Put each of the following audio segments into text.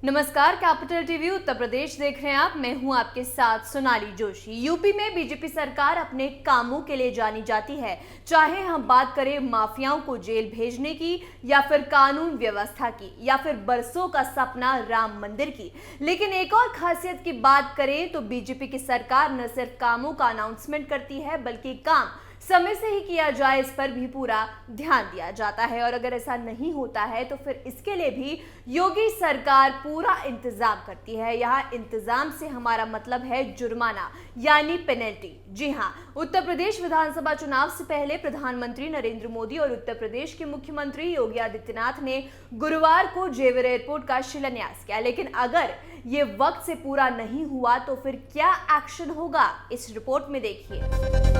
नमस्कार, capital TV Uttar Pradesh देख रहे हैं आप। मैं हूं आपके साथ सोनाली जोशी। यूपी में बीजेपी सरकार अपने कामों के लिए जानी जाती है, चाहे हम बात करें माफियाओं को जेल भेजने की या फिर कानून व्यवस्था की या फिर बरसों का सपना राम मंदिर की। लेकिन एक और खासियत की बात करें तो बीजेपी की सरकार न सिर्फ कामों का अनाउंसमेंट करती है बल्कि काम समय से ही किया जाए इस पर भी पूरा ध्यान दिया जाता है। और अगर ऐसा नहीं होता है तो फिर इसके लिए भी योगी सरकार पूरा इंतजाम करती है। यहाँ इंतजाम से हमारा मतलब है जुर्माना यानी पेनल्टी। जी हाँ, उत्तर प्रदेश विधानसभा चुनाव से पहले प्रधानमंत्री नरेंद्र मोदी और उत्तर प्रदेश के मुख्यमंत्री योगी आदित्यनाथ ने गुरुवार को जेवर एयरपोर्ट का शिलान्यास किया। लेकिन अगर ये वक्त से पूरा नहीं हुआ तो फिर क्या एक्शन होगा, इस रिपोर्ट में देखिए।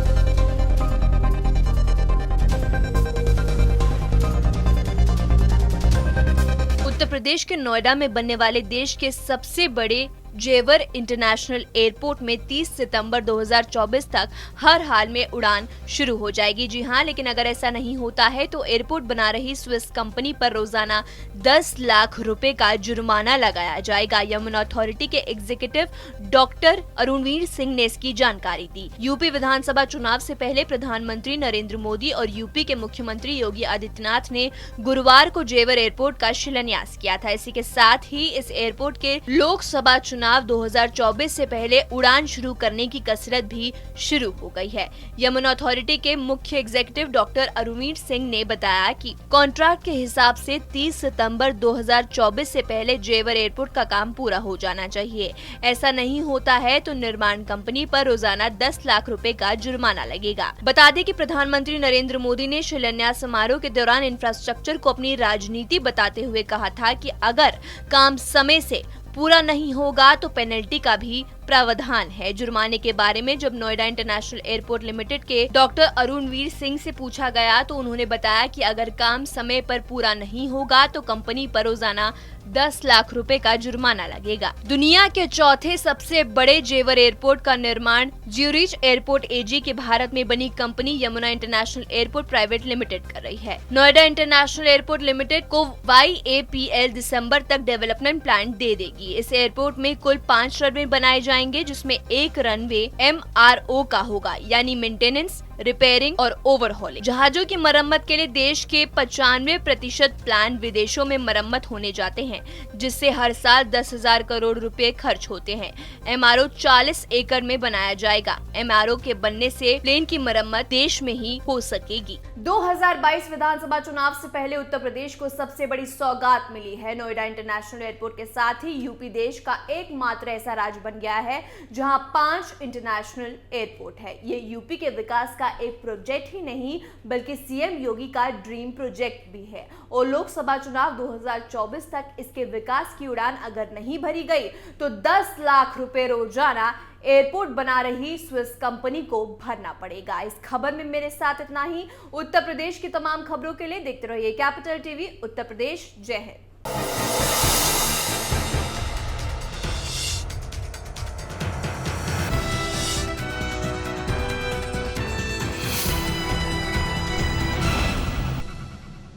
उत्तर प्रदेश के नोएडा में बनने वाले देश के सबसे बड़े जेवर इंटरनेशनल एयरपोर्ट में 30 सितंबर 2024 तक हर हाल में उड़ान शुरू हो जाएगी। जी हां, लेकिन अगर ऐसा नहीं होता है तो एयरपोर्ट बना रही स्विस कंपनी पर रोजाना 10 लाख रुपए का जुर्माना लगाया जाएगा। यमुना अथॉरिटी के एग्जीक्यूटिव डॉक्टर अरुणवीर सिंह ने इसकी जानकारी दी। यूपी विधानसभा चुनाव से पहले प्रधानमंत्री नरेंद्र मोदी और यूपी के मुख्यमंत्री योगी आदित्यनाथ ने गुरुवार को जेवर एयरपोर्ट का शिलान्यास किया था। इसी के साथ ही इस एयरपोर्ट के लोकसभा चुनाव 2024 से पहले उड़ान शुरू करने की कसरत भी शुरू हो गई है। यमुना अथॉरिटी के मुख्य एग्जीक्यूटिव डॉक्टर अरुणवीर सिंह ने बताया कि कॉन्ट्रैक्ट के हिसाब से 30 सितंबर 2024 से पहले जेवर एयरपोर्ट का काम पूरा हो जाना चाहिए। ऐसा नहीं होता है तो निर्माण कंपनी पर रोजाना 10 लाख रुपए का जुर्माना लगेगा। बता दें कि प्रधानमंत्री नरेंद्र मोदी ने शिलान्यास समारोह के दौरान इंफ्रास्ट्रक्चर को अपनी राजनीति बताते हुए कहा था कि अगर काम समय से पूरा नहीं होगा तो पेनल्टी का भी प्रावधान है। जुर्माने के बारे में जब नोएडा इंटरनेशनल एयरपोर्ट लिमिटेड के डॉक्टर अरुणवीर सिंह से पूछा गया तो उन्होंने बताया कि अगर काम समय पर पूरा नहीं होगा तो कंपनी पर रोजाना 10 लाख रुपए का जुर्माना लगेगा। दुनिया के चौथे सबसे बड़े जेवर एयरपोर्ट का निर्माण ज्यूरिच एयरपोर्ट एजी के भारत में बनी company Yamuna international airport private limited कर रही है। नोएडा इंटरनेशनल एयरपोर्ट लिमिटेड को YAPL दिसंबर तक डेवलपमेंट प्लान दे देगी। इस एयरपोर्ट में कुल 5 रनवे बनाए जाएंगे, जिसमें एक रनवे MRO का होगा यानी मेंटेनेंस, रिपेयरिंग और ओवरहॉलिंग। जहाजों की मरम्मत के लिए देश के 95% प्लान विदेशों में मरम्मत होने जाते हैं, जिससे हर साल 10,000 करोड़ रुपए खर्च होते हैं। MRO 40 एकड़ में बनाया जाएगा। MRO के बनने से प्लेन की मरम्मत देश में ही हो सकेगी। 2022 विधानसभा चुनाव से पहले उत्तर प्रदेश को सबसे बड़ी सौगात मिली है। नोएडा इंटरनेशनल एयरपोर्ट के साथ ही यूपी देश का एकमात्र ऐसा राज्य बन गया है जहां 5 इंटरनेशनल एयरपोर्ट है। ये यूपी के विकास का एक प्रोजेक्ट ही नहीं बल्कि सीएम योगी का ड्रीम प्रोजेक्ट भी है। और लोकसभा चुनाव 2024 तक इसके विकास की उड़ान अगर नहीं भरी गई तो 10 लाख रुपए रोजाना एयरपोर्ट बना रही स्विस कंपनी को भरना पड़ेगा। इस खबर में मेरे साथ इतना ही। उत्तर प्रदेश की तमाम खबरों के लिए देखते रहिए कैपिटल टीवी उत्तर प्रदेश। जय हिंद।